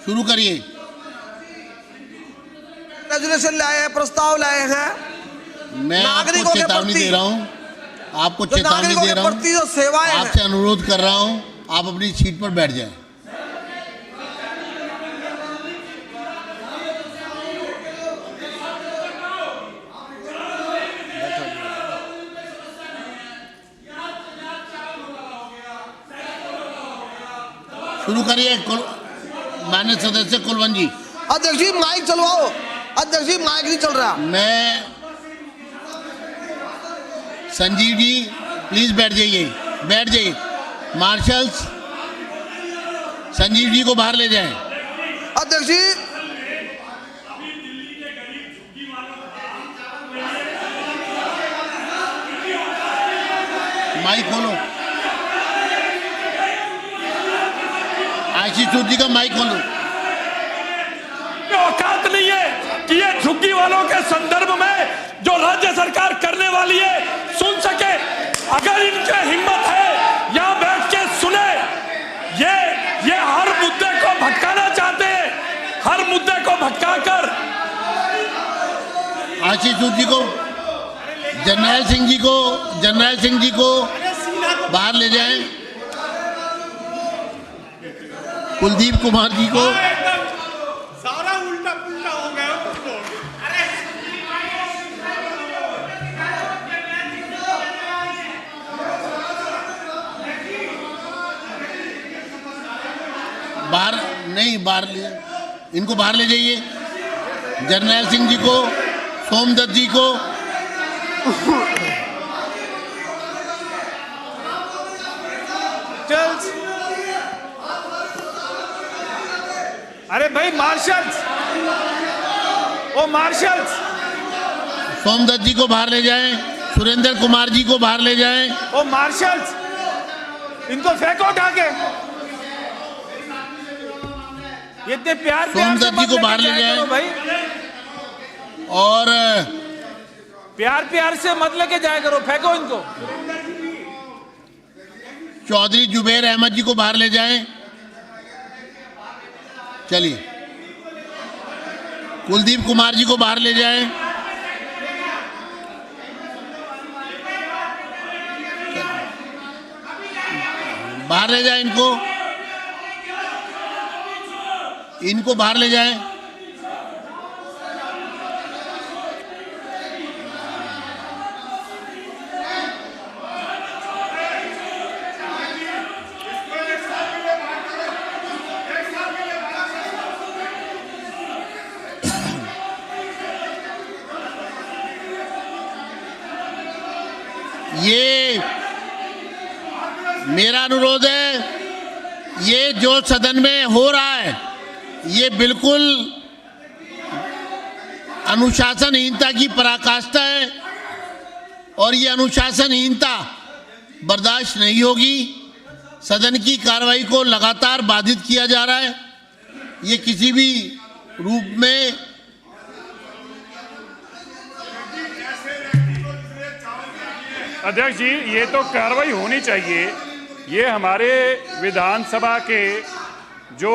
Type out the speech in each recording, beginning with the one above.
शुरू करिए। रेजोल्यूशन लाए हैं, प्रस्ताव लाए हैं। मैं आपको चेतावनी दे रहा हूं, आपको चेतावनी दे रहा हूं, जो सेवाएं आपसे अनुरोध कर रहा हूं, आप अपनी सीट पर बैठ जाएं। शुरू करिए माननीय सदस्य कुलवंत जी। अध्यक्ष जी माइक चलवाओ। अध्यक्ष जी माइक नहीं चल रहा। मैं संजीव जी प्लीज बैठ जाइए, बैठ जाइए। मार्शल्स संजीव जी को बाहर ले जाएं। अध्यक्ष जी माइक खोलो, आशीष सूद जी का माइक खोलो। औकात नहीं है कि ये झुग्गी वालों के संदर्भ में जो राज्य सरकार करने वाली है सुन सके। अगर इनके हिम्मत है यहाँ बैठ के सुने। ये हर मुद्दे को भटकाना चाहते हैं, हर मुद्दे को भटकाकर। आशीष सूद जी को, जर्नैल सिंह जी को बाहर ले जाएं। कुलदीप कुमार जी को, सारा उल्टा पुल्टा हो गया। बाहर नहीं, बाहर ले, इनको बाहर ले जाइए। जर्नैल सिंह जी को, सोमदत्त जी को। अरे भाई मार्शल्स, ओ मार्शल्स, सोमदत्त जी को बाहर ले जाएं। सुरेंद्र कुमार जी को बाहर ले जाएं। ओ मार्शल्स, इनको फेंको उठा के। इतने प्यार सोमदत्त जी को बाहर ले जाएं भाई, और प्यार से मत लेके जाया करो, फेंको इनको। चौधरी जुबैर अहमद जी को बाहर ले जाएं। चलिए, कुलदीप कुमार जी को बाहर ले जाएं। बाहर ले जाएं इनको बाहर ले जाएं। ये मेरा अनुरोध है, ये जो सदन में हो रहा है ये बिल्कुल अनुशासनहीनता की पराकाष्ठा है और ये अनुशासनहीनता बर्दाश्त नहीं होगी। सदन की कार्रवाई को लगातार बाधित किया जा रहा है। ये किसी भी रूप में अध्यक्ष जी, ये तो कार्रवाई होनी चाहिए। ये हमारे विधानसभा के जो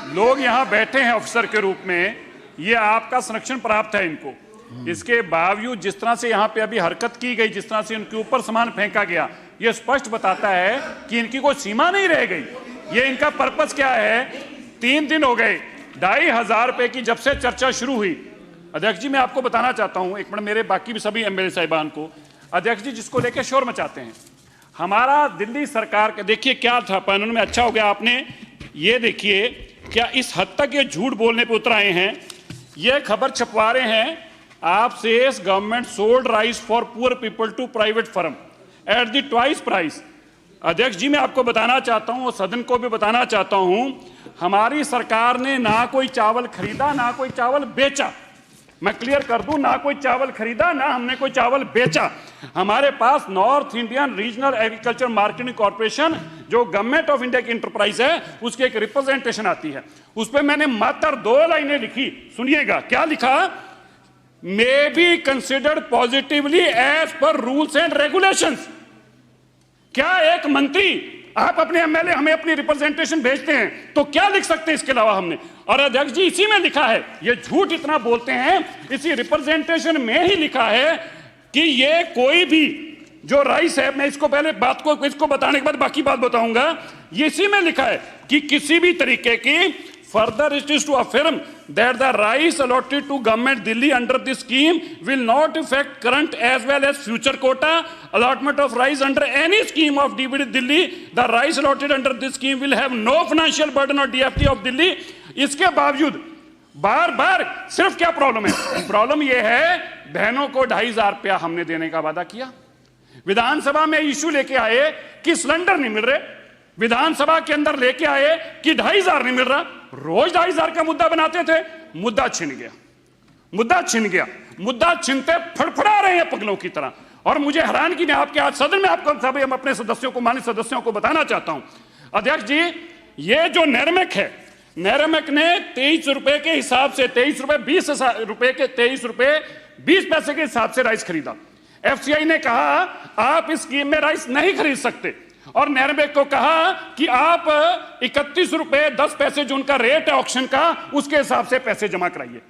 लोग यहाँ बैठे हैं अफसर के रूप में, ये आपका संरक्षण प्राप्त है इनको। इसके बावजूद जिस तरह से यहाँ पे अभी हरकत की गई, जिस तरह से उनके ऊपर सामान फेंका गया, ये स्पष्ट बताता है कि इनकी कोई सीमा नहीं रह गई। ये इनका पर्पस क्या है? 3 दिन हो गए 2500 रुपए की जब से चर्चा शुरू हुई। अध्यक्ष जी, मैं आपको बताना चाहता हूँ, एक मिनट, मेरे बाकी भी सभी एमएलए साहिबान को। अध्यक्ष जी, जिसको लेकर शोर मचाते हैं, हमारा दिल्ली सरकार का देखिए क्या था पैनल में। अच्छा हो गया आपने ये देखिए, क्या इस हद तक ये झूठ बोलने पे उतर आए हैं। ये खबर छपवा रहे हैं, आप says government sold rice for poor people to private firm at the twice price. अध्यक्ष जी, मैं आपको बताना चाहता हूं और सदन को भी बताना चाहता हूं, हमारी सरकार ने ना कोई चावल खरीदा ना कोई चावल बेचा। मैं क्लियर कर दूं, ना कोई चावल खरीदा ना हमने कोई चावल बेचा। हमारे पास north Indian regional agriculture marketing corporation जो गवर्नमेंट ऑफ इंडिया की इंटरप्राइज है, उसकी एक रिप्रेजेंटेशन आती है। उस पर मैंने मात्र 2 लाइनें लिखी, सुनिएगा क्या लिखा। May be considered positively as per rules and regulations. क्या एक मंत्री आप अपने एमएलए हमें अपनी रिप्रेजेंटेशन भेजते हैं तो क्या लिख सकते हैं इसके अलावा हमने? और अध्यक्ष जी इसी में लिखा है, ये झूठ इतना बोलते हैं, इसी रिप्रेजेंटेशन में ही लिखा है कि ये कोई भी जो राइस है, मैं इसको पहले बात को इसको बताने के बाद बाकी बात बताऊंगा, ये इसी में लिखा है कि किसी भी तरीके की further it is to affirm that the rice allotted to government Delhi under this scheme will not effect current as well as future quota allotment of rice under any scheme of DBD Delhi. The rice allotted under this scheme will have no financial burden on DFT of Delhi. इसके बावजूद बार बार सिर्फ क्या problem है? Problem यह है बहनों को 2,500 रुपया हमने देने का वादा किया, विधानसभा में इश्यू लेके आए कि सिलेंडर नहीं मिल रहे, विधानसभा के अंदर लेके आए कि 2,500 नहीं मिल रहा, रोज 2,500 का मुद्दा बनाते थे, मुद्दा छिन गया, मुद्दा छिन गया, मुद्दा छिनते फड़फड़ा रहे हैं पगलों की तरह। और मुझे हैरान की मैं आपके आज सदन में आपको सभी हम अपने सदस्यों को, माननीय सदस्यों को बताना चाहता हूं, अध्यक्ष जी ये जो नैरमेक है, नैरमेक ने 23 रुपए के हिसाब से 23 रुपए 20 रुपए के 23 रुपए 20 पैसे के हिसाब से राइस खरीदा। एफसीआई ने कहा आप इस स्कीम में राइस नहीं खरीद सकते और नैरमेक को कहा कि आप 31 रुपए 10 पैसे जो उनका रेट है ऑक्शन का उसके हिसाब से पैसे जमा कराइए।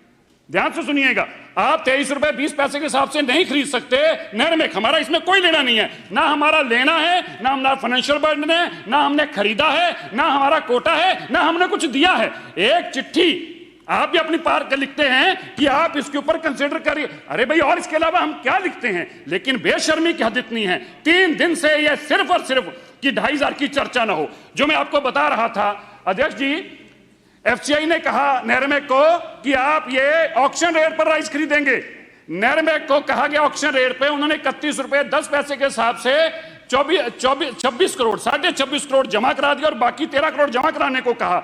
ध्यान से सुनिएगा, आप 23 रुपए 20 पैसे के हिसाब से नहीं खरीद सकते नैरमेक, हमारा इसमें कोई लेना नहीं है, ना हमारा लेना है, ना हमारा फाइनेंशियल बर्डन है, ना हमने खरीदा है, ना हमारा कोटा है, ना हमने कुछ दिया है। एक चिट्ठी आप भी अपनी पार लिखते हैं कि आप इसके ऊपर कंसीडर करिए, अरे भाई और इसके अलावा हम क्या लिखते हैं? लेकिन बेशर्मी की हद इतनी है, 3 दिन से यह सिर्फ और सिर्फ कि 2,500 की चर्चा ना हो। जो मैं आपको बता रहा था अध्यक्ष जी, एफसीआई ने कहा नैरमेक को कि आप ये ऑक्शन रेट पर राइस खरीदेंगे, नैरमेक को कहा गया ऑक्शन रेट पे, उन्होंने 31 रुपए 10 पैसे के हिसाब से 26 करोड़ 26.5 करोड़ जमा करा दिया और बाकी 13 करोड़ जमा कराने को कहा।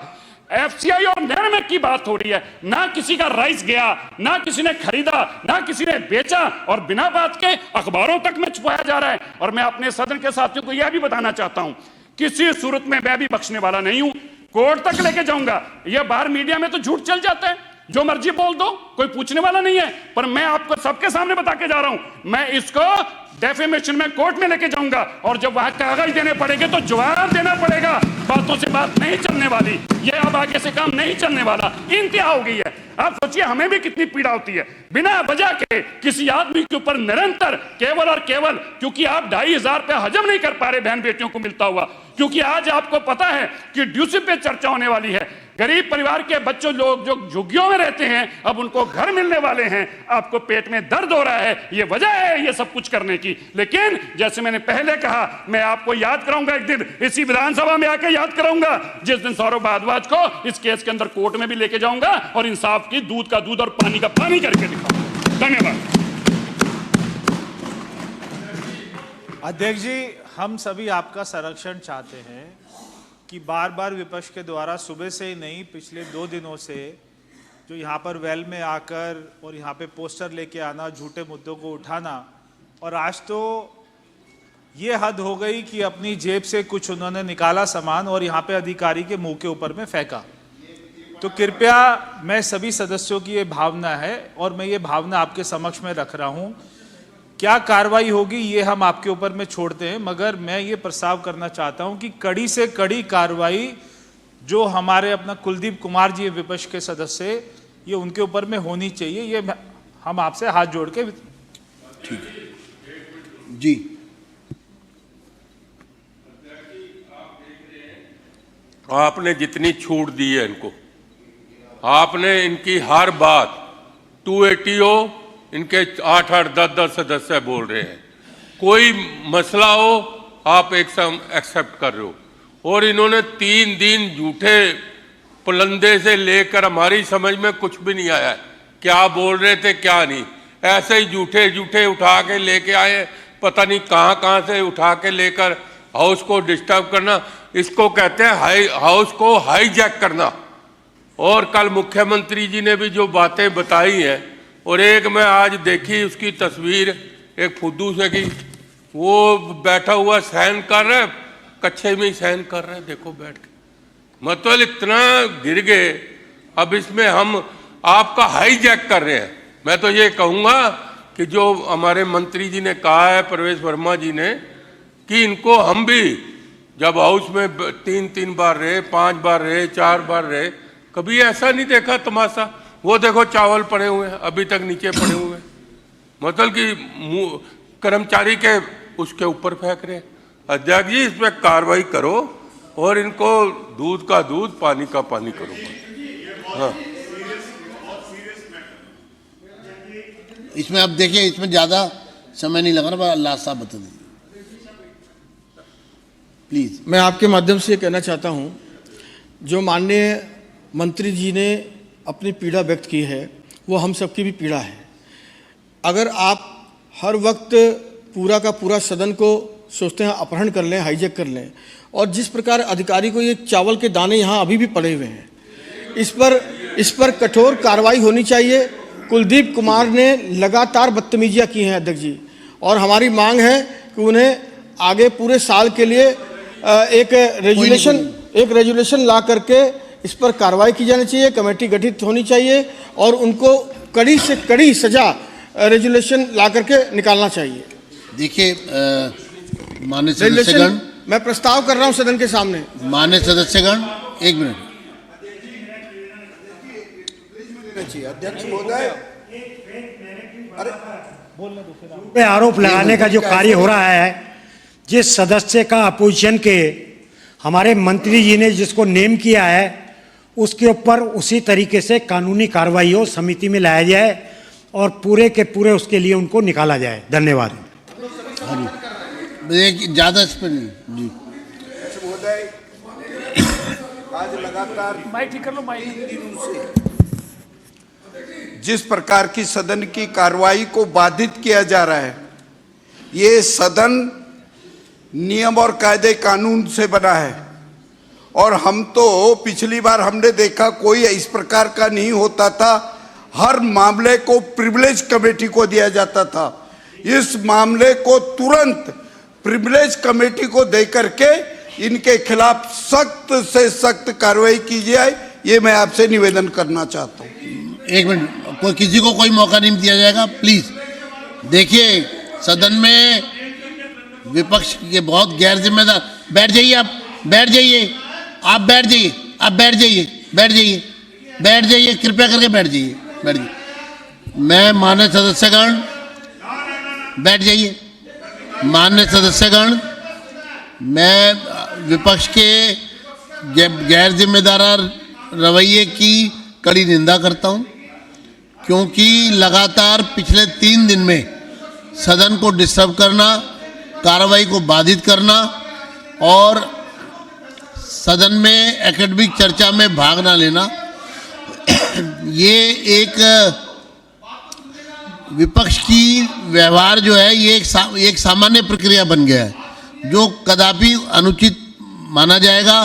एफसीआई और नैरमेक की बात हो रही है, ना किसी का राइस गया, ना किसी ने खरीदा, ना किसी ने बेचा और बिना बात के अखबारों तक में छुपाया जा रहा है। और मैं अपने सदन के साथियों को यह भी बताना चाहता हूं, किसी सूरत में मैं भी बख्शने वाला नहीं हूं, कोर्ट तक लेके जाऊंगा। यह बाहर मीडिया में तो झूठ चल जाता है, जो मर्जी बोल दो, कोई पूछने वाला नहीं है, पर मैं आपको सबके सामने बता के जा रहा हूं, मैं इसको डेफेमेशन में कोर्ट में लेके जाऊंगा और जब वहां कागज देने पड़ेंगे तो जवाब देना पड़ेगा। बातों से बात नहीं चलने वाली, ये अब आगे से काम नहीं चलने वाला, इंतहा हो गई है। आप सोचिए हमें भी कितनी पीड़ा होती है बिना वजह के किसी आदमी के ऊपर निरंतर केवल और केवल क्योंकि आप 2,500 रुपया हजम नहीं कर पा रहे बहन बेटियों को मिलता हुआ, क्योंकि आज आपको पता है कि ड्यूसी पे चर्चा होने वाली है, गरीब परिवार के बच्चों लोग जो झुग्गियों में रहते हैं अब उनको घर मिलने वाले हैं, आपको पेट में दर्द हो रहा है, ये वजह है ये सब कुछ करने की। लेकिन जैसे मैंने पहले कहा, मैं आपको याद कराऊंगा, एक दिन इसी विधानसभा में आकर याद कराऊंगा, जिस दिन सौरभ भारद्वाज को इस केस के अंदर कोर्ट में भी लेके जाऊंगा और इंसाफ की दूध का दूध और पानी का पानी करके दिखाऊंगा। धन्यवाद। अध्यक्ष जी, हम सभी आपका संरक्षण चाहते हैं कि बार बार विपक्ष के द्वारा सुबह से ही नहीं, पिछले 2 दिनों से जो यहाँ पर वेल में आकर और यहाँ पे पोस्टर लेके आना, झूठे मुद्दों को उठाना, और आज तो ये हद हो गई कि अपनी जेब से कुछ उन्होंने निकाला सामान और यहाँ पे अधिकारी के मुंह के ऊपर में फेंका। तो कृपया, मैं सभी सदस्यों की ये भावना है और मैं ये भावना आपके समक्ष में रख रहा हूँ, क्या कार्रवाई होगी ये हम आपके ऊपर में छोड़ते हैं, मगर मैं ये प्रस्ताव करना चाहता हूं कि कड़ी से कड़ी कार्रवाई जो हमारे अपना कुलदीप कुमार जी विपक्ष के सदस्य, ये उनके ऊपर में होनी चाहिए। ये हम आपसे हाथ जोड़ के ठीक है जी। आपने जितनी छूट दी है इनको, आपने इनकी हर बात 280 हो, इनके 8-8, 10-10 सदस्य बोल रहे हैं, कोई मसला हो आप एक सम एक्सेप्ट कर रहे हो, और इन्होंने 3 दिन झूठे पुलंदे से लेकर हमारी समझ में कुछ भी नहीं आया क्या बोल रहे थे क्या नहीं, ऐसे ही झूठे झूठे उठा के लेके आए, पता नहीं कहाँ से उठा के लेकर हाउस को डिस्टर्ब करना, इसको कहते हैं हाउस को हाईजैक करना। और कल मुख्यमंत्री जी ने भी जो बातें बताई हैं, और एक मैं आज देखी उसकी तस्वीर एक फुद्दू से की, वो बैठा हुआ सहन कर रहा है, कच्चे में ही सहन कर रहा है, देखो बैठ के, मतलब इतना गिर गए। अब इसमें हम आपका हाईजैक कर रहे हैं। मैं तो ये कहूँगा कि जो हमारे मंत्री जी ने कहा है, प्रवेश वर्मा जी ने, कि इनको हम भी जब हाउस में 3 बार रहे, 5 बार रहे, 4 बार रहे, कभी ऐसा नहीं देखा तमाशा। वो देखो चावल पड़े हुए हैं, अभी तक नीचे पड़े हुए हैं, मतलब कि कर्मचारी के उसके ऊपर फेंक रहे हैं। अध्यक्ष जी, इस पर कार्रवाई करो और इनको दूध का दूध, पानी का पानी करो। हाँ, इसमें अब देखिए, इसमें ज़्यादा समय नहीं लगा ना, अल्लाह साहब बता दीजिए प्लीज़। मैं आपके माध्यम से ये कहना चाहता हूँ, जो माननीय मंत्री जी ने अपनी पीड़ा व्यक्त की है वो हम सबकी भी पीड़ा है। अगर आप हर वक्त पूरा का पूरा सदन को सोचते हैं अपहरण कर लें, हाईजैक कर लें, और जिस प्रकार अधिकारी को ये चावल के दाने यहाँ अभी भी पड़े हुए हैं, इस पर कठोर कार्रवाई होनी चाहिए। कुलदीप कुमार ने लगातार बदतमीजियाँ की हैं अध्यक्ष जी, और हमारी मांग है कि उन्हें आगे पूरे साल के लिए एक रेजुलेशन ला करके इस पर कार्रवाई की जानी चाहिए, कमेटी गठित होनी चाहिए और उनको कड़ी से कड़ी सजा रेजुलेशन ला करके निकालना चाहिए। देखिए माननीय सदस्यगण, मैं प्रस्ताव कर रहा हूं सदन के सामने। माननीय सदस्यगण, एक मिनट। अध्यक्ष महोदय, पे आरोप लगाने का जो कार्य हो रहा है, जिस सदस्य का अपोजिशन के हमारे मंत्री जी ने जिसको नेम किया है, उसके ऊपर उसी तरीके से कानूनी कार्रवाई हो, समिति में लाया जाए और पूरे के पूरे उसके लिए उनको निकाला जाए। धन्यवाद। ज़्यादा इस पर नहीं जी। महोदय, आज लगातार माइक ठीक कर लो, माइक। जिस प्रकार की सदन की कार्रवाई को बाधित किया जा रहा है, ये सदन नियम और कायदे कानून से बना है, और हम तो पिछली बार हमने देखा कोई इस प्रकार का नहीं होता था, हर मामले को प्रिविलेज कमेटी को दिया जाता था। इस मामले को तुरंत प्रिविलेज कमेटी को दे करके इनके खिलाफ सख्त से सख्त कार्रवाई की जाए, ये मैं आपसे निवेदन करना चाहता हूँ। एक मिनट, कोई किसी को कोई मौका नहीं दिया जाएगा, प्लीज। देखिए, सदन में विपक्ष के बहुत गैर जिम्मेदार। बैठ जाइए, आप बैठ जाइए, आप बैठ जाइए, आप बैठ जाइए, बैठ जाइए, बैठ जाइए, कृपया करके बैठ जाइए, बैठ जाइए। मैं माननीय सदस्यगण, बैठ जाइए। माननीय सदस्यगण, मैं विपक्ष के गैर जिम्मेदार रवैये की कड़ी निंदा करता हूं, क्योंकि लगातार पिछले 3 दिन में सदन को डिस्टर्ब करना, कार्रवाई को बाधित करना और सदन में एकेडमिक चर्चा में भाग ना लेना, ये एक विपक्ष की व्यवहार जो है, ये एक सामान्य प्रक्रिया बन गया है, जो कदापि अनुचित माना जाएगा।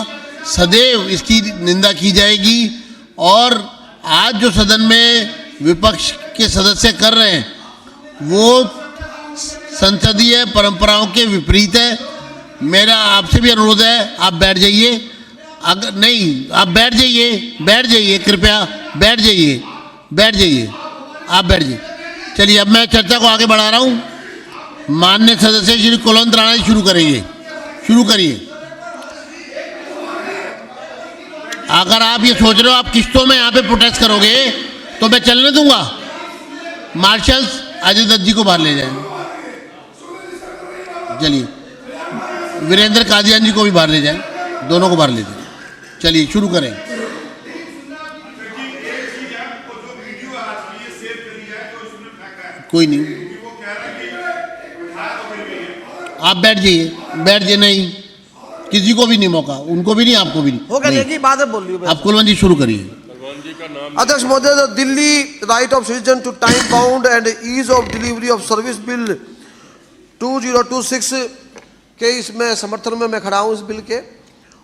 सदैव इसकी निंदा की जाएगी। और आज जो सदन में विपक्ष के सदस्य कर रहे हैं, वो संसदीय परंपराओं के विपरीत है। मेरा आपसे भी अनुरोध है, आप बैठ जाइए। अगर नहीं, आप बैठ जाइए, बैठ जाइए, कृपया बैठ जाइए, बैठ जाइए, आप बैठ जाइए। चलिए, अब मैं चर्चा को आगे बढ़ा रहा हूं। माननीय सदस्य श्री कुलवंत राणा जी शुरू करेंगे, शुरू करिए। अगर आप ये सोच रहे हो आप किस्तों में यहाँ पे प्रोटेस्ट करोगे तो मैं चलने दूंगा। मार्शल्स अजय दत्त जी को बाहर ले जाएंगे। चलिए, वीरेंद्र कादियान जी को भी बाहर ले जाएं, दोनों को बाहर ले जाएं। चलिए, शुरू करें। कोई नहीं, आप बैठ जाइए, बैठ जाइए। नहीं, किसी को भी नहीं मौका, उनको भी नहीं, आपको भी नहीं। हो गया, एक ही बात है, बोल रही हूँ। आप कुलवंत जी शुरू करिए। अध्यक्ष महोदय, the Delhi right of citizen to time bound and ease of delivery of service bill 2026 के इसमें समर्थन में मैं खड़ा हूँ, इस बिल के।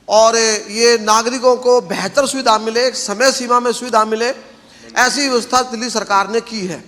और ये नागरिकों को बेहतर सुविधा मिले, एक समय सीमा में सुविधा मिले, ऐसी व्यवस्था दिल्ली सरकार ने की है।